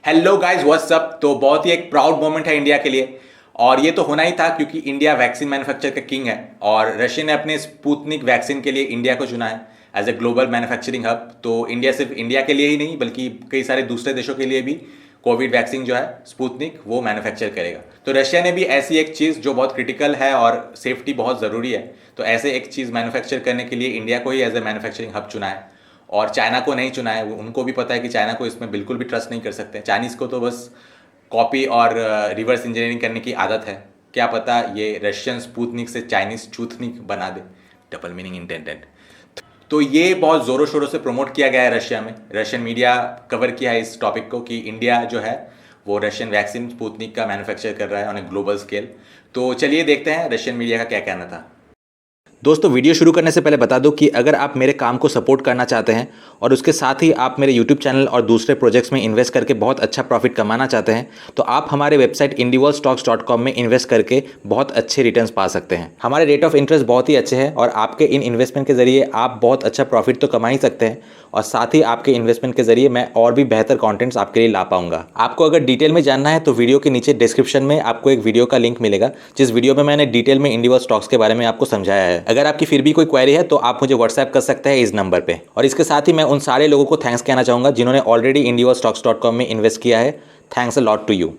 Hello guys, what's up. तो बहुत ही एक प्राउड मोमेंट है इंडिया के लिए, और ये तो होना ही था क्योंकि इंडिया वैक्सीन मैन्युफैक्चर का किंग है और रशिया ने अपने स्पुतनिक वैक्सीन के लिए इंडिया को चुना है as a global manufacturing hub. तो इंडिया सिर्फ इंडिया के लिए ही नहीं बल्कि कई सारे दूसरे देशों के लिए भी कोविड वैक्सीन जो है स्पुतनिक वो मैन्युफैक्चर करेगा। तो रशिया ने भी ऐसी एक चीज़ जो बहुत क्रिटिकल है और सेफ्टी बहुत ज़रूरी है, तो ऐसे एक चीज़ मैन्युफैक्चर करने के लिए इंडिया को ही एज ए मैन्युफैक्चरिंग हब चुना है और चाइना को नहीं चुना है। उनको भी पता है कि चाइना को इसमें बिल्कुल भी ट्रस्ट नहीं कर सकते। चाइनीज़ को तो बस कॉपी और रिवर्स इंजीनियरिंग करने की आदत है। क्या पता ये रशियन स्पुतनिक से चाइनीज़ चूथनिक बना दे। Double meaning intended. तो ये बहुत ज़ोरों शोरों से प्रमोट किया गया है रशिया में। रशियन मीडिया कवर किया है इस टॉपिक को कि इंडिया जो है वो रशियन वैक्सीन स्पुतनिक का मैन्युफैक्चर कर रहा है ऑन ए ग्लोबल स्केल। तो चलिए देखते हैं रशियन मीडिया का क्या कहना था। दोस्तों, वीडियो शुरू करने से पहले बता दूं कि अगर आप मेरे काम को सपोर्ट करना चाहते हैं और उसके साथ ही आप मेरे यूट्यूब चैनल और दूसरे प्रोजेक्ट्स में इन्वेस्ट करके बहुत अच्छा प्रॉफिट कमाना चाहते हैं तो आप हमारे वेबसाइट indiworldstocks.com में इन्वेस्ट करके बहुत अच्छे रिटर्न्स पा सकते हैं। हमारे रेट ऑफ इंटरेस्ट बहुत ही अच्छे हैं और आपके इन इन्वेस्टमेंट के जरिए आप बहुत अच्छा प्रॉफिट तो कमा ही सकते हैं और साथ ही आपके इन्वेस्टमेंट के जरिए मैं और भी बेहतर कॉन्टेंट्स आपके लिए ला पाऊंगा। आपको अगर डिटेल में जानना है तो वीडियो के नीचे डिस्क्रिप्शन में आपको एक वीडियो का लिंक मिलेगा जिस वीडियो में मैंने डिटेल में इंडिवर्ल्ड स्टॉक्स के बारे में आपको समझाया है। अगर आपकी फिर भी कोई क्वेरी है तो आप मुझे व्हाट्सएप कर सकते हैं इस नंबर पे। और इसके साथ ही मैं उन सारे लोगों को थैंक्स कहना चाहूंगा जिन्होंने ऑलरेडी indiworldstocks.com में इन्वेस्ट किया है। Thanks a lot to you.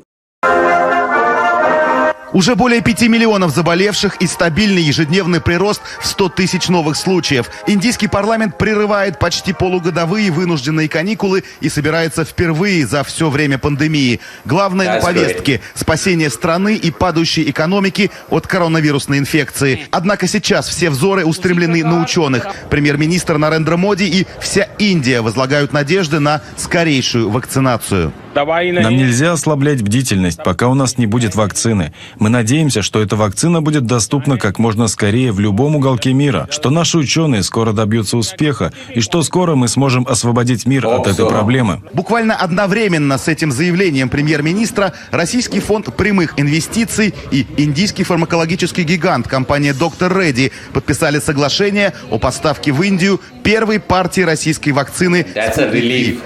Уже более 5 миллионов заболевших и стабильный ежедневный прирост в 100 тысяч новых случаев. Индийский парламент прерывает почти полугодовые вынужденные каникулы и собирается впервые за все время пандемии. Главное на повестке – спасение страны и падающей экономики от коронавирусной инфекции. Однако сейчас все взоры устремлены на ученых. Премьер-министр Нарендра Моди и вся Индия возлагают надежды на скорейшую вакцинацию. Нам нельзя ослаблять бдительность, пока у нас не будет вакцины. Мы надеемся, что эта вакцина будет доступна как можно скорее в любом уголке мира, что наши ученые скоро добьются успеха и что скоро мы сможем освободить мир от этой проблемы. Буквально одновременно с этим заявлением премьер-министра Российский фонд прямых инвестиций и индийский фармакологический гигант компания Dr. Reddy подписали соглашение о поставке в Индию первой партии российской вакцины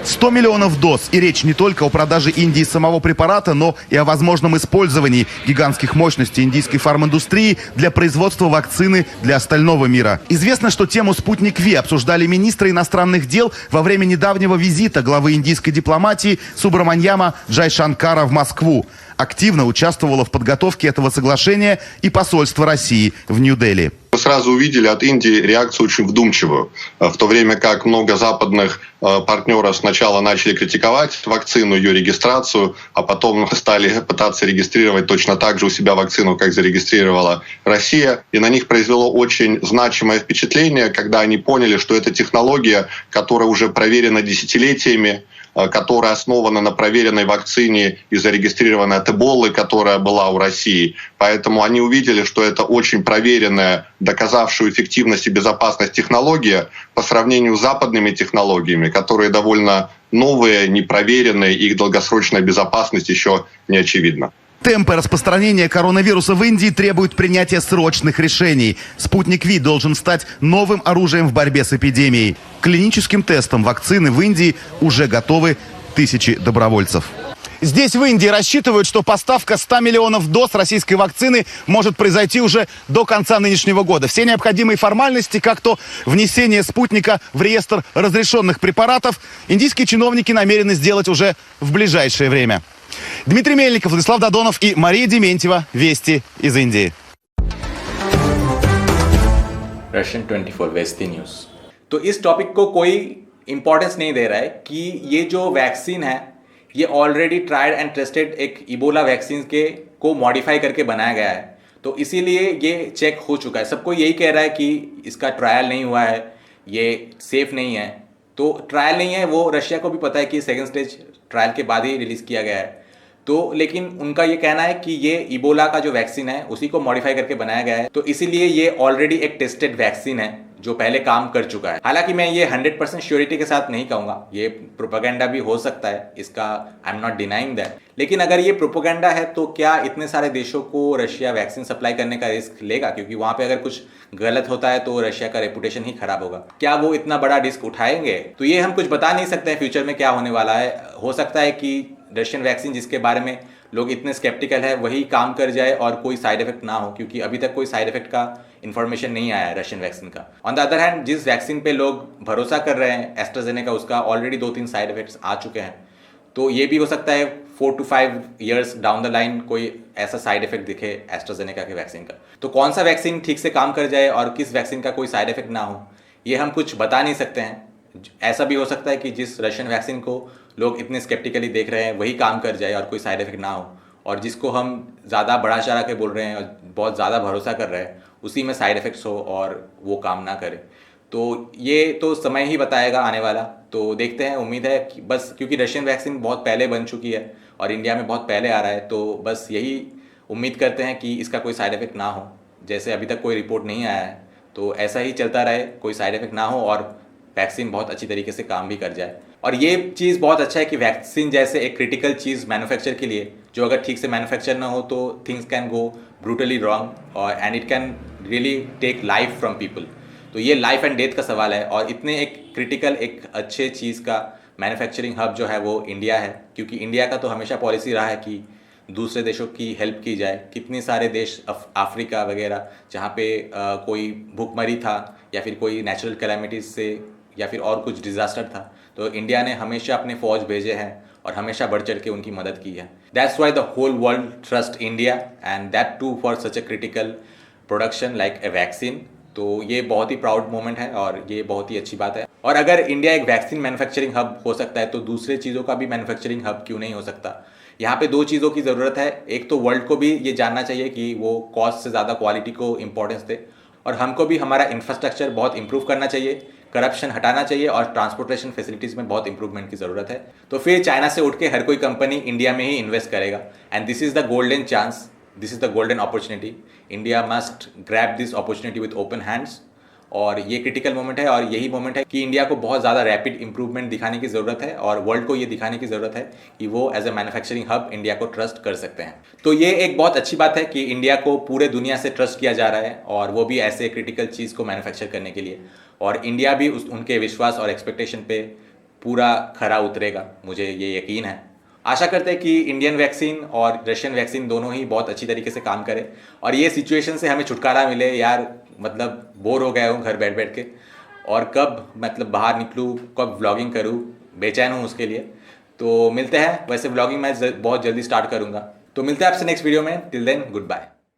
100 миллионов доз. И речь не только о продаже Индии самого препарата, но и о возможном использовании гигантских мощностей индийской фарминдустрии для производства вакцины для остального мира. Известно, что тему «Спутник Ви» обсуждали министры иностранных дел во время недавнего визита главы индийской дипломатии Субраманьяма Джайшанкара в Москву. Активно участвовало в подготовке этого соглашения и посольство России в Нью-Дели. Мы сразу увидели от Индии реакцию очень вдумчивую, в то время как много западных партнеров сначала начали критиковать вакцину, ее регистрацию, а потом стали пытаться регистрировать точно так же у себя вакцину, как зарегистрировала Россия. И на них произвело очень значимое впечатление, когда они поняли, что это технология, которая уже проверена десятилетиями, которая основана на проверенной вакцине и зарегистрированной от Эболы, которая была у России. Поэтому они увидели, что это очень проверенная, доказавшую эффективность и безопасность технология по сравнению с западными технологиями, которые довольно новые, непроверенные, их долгосрочная безопасность еще не очевидна. Темпы распространения коронавируса в Индии требуют принятия срочных решений. «Спутник Ви» должен стать новым оружием в борьбе с эпидемией. К клиническим тестам вакцины в Индии уже готовы тысячи добровольцев. Здесь, в Индии, рассчитывают, что поставка 100 миллионов доз российской вакцины может произойти уже до конца нынешнего года. Все необходимые формальности, как то внесение спутника в реестр разрешенных препаратов, индийские чиновники намерены сделать уже в ближайшее время. Дмитрий Мельников, Владислав Додонов и Мария Дементьева. Вести из Индии. Russian 24 Vesti news. तो इस टॉपिक को कोई इंपॉर्टेंस नहीं दे रहा है कि ये जो वैक्सीन है ये ऑलरेडी ट्राइड एंड टेस्टेड एक इबोला वैक्सीन के को मॉडिफाई करके बनाया गया है, तो इसीलिए ये चेक हो चुका है। सबको यही कह रहा है कि इसका ट्रायल नहीं हुआ है, ये सेफ नहीं है। तो ट्रायल नहीं है वो रशिया को भी पता है कि सेकेंड स्टेज ट्रायल के बाद ही रिलीज़ किया गया है। तो लेकिन उनका ये कहना है कि ये इबोला का जो वैक्सीन है उसी को मॉडिफाई करके बनाया गया है, तो इसीलिए ये ऑलरेडी एक टेस्टेड वैक्सीन है जो पहले काम कर चुका है। हालांकि मैं ये 100% श्योरिटी के साथ नहीं कहूँगा, ये प्रोपेगेंडा भी हो सकता है इसका, I am not denying that. लेकिन अगर ये प्रोपेगेंडा है तो क्या इतने सारे देशों को रशिया वैक्सीन सप्लाई करने का रिस्क लेगा? क्योंकि वहाँ पे अगर कुछ गलत होता है तो रशिया का रेपुटेशन ही खराब होगा। क्या वो इतना बड़ा रिस्क उठाएंगे? तो ये हम कुछ बता नहीं सकते हैं फ्यूचर में क्या होने वाला है। हो सकता है कि रशियन वैक्सीन जिसके बारे में लोग इतने स्केप्टिकल है वही काम कर जाए और कोई साइड इफेक्ट ना हो, क्योंकि अभी तक कोई साइड इफेक्ट का इन्फॉर्मेशन नहीं आया है रशियन वैक्सीन का। ऑन द अदर हैंड जिस वैक्सीन पे लोग भरोसा कर रहे हैं एस्ट्राजेनेका, उसका ऑलरेडी 2-3 साइड इफेक्ट्स आ चुके हैं। तो ये भी हो सकता है 4 to 5 years down the line कोई ऐसा साइड इफेक्ट दिखे एस्ट्राजेनेका के वैक्सीन का। तो कौन सा वैक्सीन ठीक से काम कर जाए और किस वैक्सीन का कोई साइड इफेक्ट ना हो, ये हम कुछ बता नहीं सकते हैं। ऐसा भी हो सकता है कि जिस रशियन वैक्सीन को लोग इतने स्केप्टिकली देख रहे हैं वही काम कर जाए और कोई साइड इफेक्ट ना हो, और जिसको हम ज़्यादा बड़ा चढ़ा के बोल रहे हैं और बहुत ज़्यादा भरोसा कर रहे हैं उसी में साइड इफेक्ट्स हो और वो काम ना करे। तो ये तो समय ही बताएगा आने वाला। तो देखते हैं, उम्मीद है कि बस क्योंकि रशियन वैक्सीन बहुत पहले बन चुकी है और इंडिया में बहुत पहले आ रहा है, तो बस यही उम्मीद करते हैं कि इसका कोई साइड इफेक्ट ना हो। जैसे अभी तक कोई रिपोर्ट नहीं आया है तो ऐसा ही चलता रहे, कोई साइड इफेक्ट ना हो और वैक्सीन बहुत अच्छी तरीके से काम भी कर जाए। और ये चीज़ बहुत अच्छा है कि वैक्सीन जैसे एक क्रिटिकल चीज़ मैन्युफैक्चर के लिए, जो अगर ठीक से मैन्युफैक्चर ना हो तो things can go brutally wrong और and it can really take life from people. तो ये लाइफ एंड डेथ का सवाल है और इतने एक क्रिटिकल एक अच्छे चीज़ का मैन्युफैक्चरिंग हब जो है वो इंडिया है, क्योंकि इंडिया का तो हमेशा पॉलिसी रहा है कि दूसरे देशों की हेल्प की जाए। कितने सारे देश अफ्रीका वगैरह जहाँ पे कोई भूखमरी था या फिर कोई नेचुरल कैलामिटीज़ से या फिर और कुछ डिज़ास्टर था, तो इंडिया ने हमेशा अपने फ़ौज भेजे हैं और हमेशा बढ़ चढ़ के उनकी मदद की है। That's why the whole world trust India and that too for such a critical production like a vaccine. तो ये बहुत ही प्राउड मोमेंट है और ये बहुत ही अच्छी बात है। और अगर इंडिया एक वैक्सीन मैन्युफैक्चरिंग हब हो सकता है तो दूसरे चीज़ों का भी मैन्युफैक्चरिंग हब क्यों नहीं हो सकता। यहाँ पे 2 चीज़ों की ज़रूरत है। एक तो वर्ल्ड को भी ये जानना चाहिए कि वो कॉस्ट से ज़्यादा क्वालिटी को इंपॉर्टेंस दे, और हमको भी हमारा इंफ्रास्ट्रक्चर बहुत इंप्रूव करना चाहिए, करप्शन हटाना चाहिए और ट्रांसपोर्टेशन फैसिलिटीज़ में बहुत इंप्रूवमेंट की ज़रूरत है। तो फिर चाइना से उठ के हर कोई कंपनी इंडिया में ही इन्वेस्ट करेगा and this is the golden chance, this is the golden opportunity. India must grab this opportunity with open hands. और ये क्रिटिकल मोमेंट है और यही मोमेंट है कि इंडिया को बहुत ज़्यादा रैपिड इंप्रूवमेंट दिखाने की ज़रूरत है और वर्ल्ड को ये दिखाने की ज़रूरत है कि वो as a manufacturing hub India को ट्रस्ट कर सकते हैं। तो ये एक बहुत अच्छी बात है कि इंडिया को पूरे दुनिया से ट्रस्ट किया जा रहा है और वो भी ऐसे क्रिटिकल चीज़ को मैन्युफैक्चर करने के लिए, और इंडिया भी उनके विश्वास और एक्सपेक्टेशन पे पूरा खरा उतरेगा, मुझे ये यकीन है। आशा करते हैं कि इंडियन वैक्सीन और रशियन वैक्सीन दोनों ही बहुत अच्छी तरीके से काम करें और ये सिचुएशन से हमें छुटकारा मिले। यार मतलब बोर हो गया हूँ घर बैठ बैठ के, और कब मतलब बाहर निकलूँ, कब व्लॉगिंग करूँ, बेचैन हूँ उसके लिए। तो मिलते हैं, वैसे व्लॉगिंग मैं बहुत जल्दी स्टार्ट करूँगा। तो मिलते हैं आपसे नेक्स्ट वीडियो में। Till then good bye.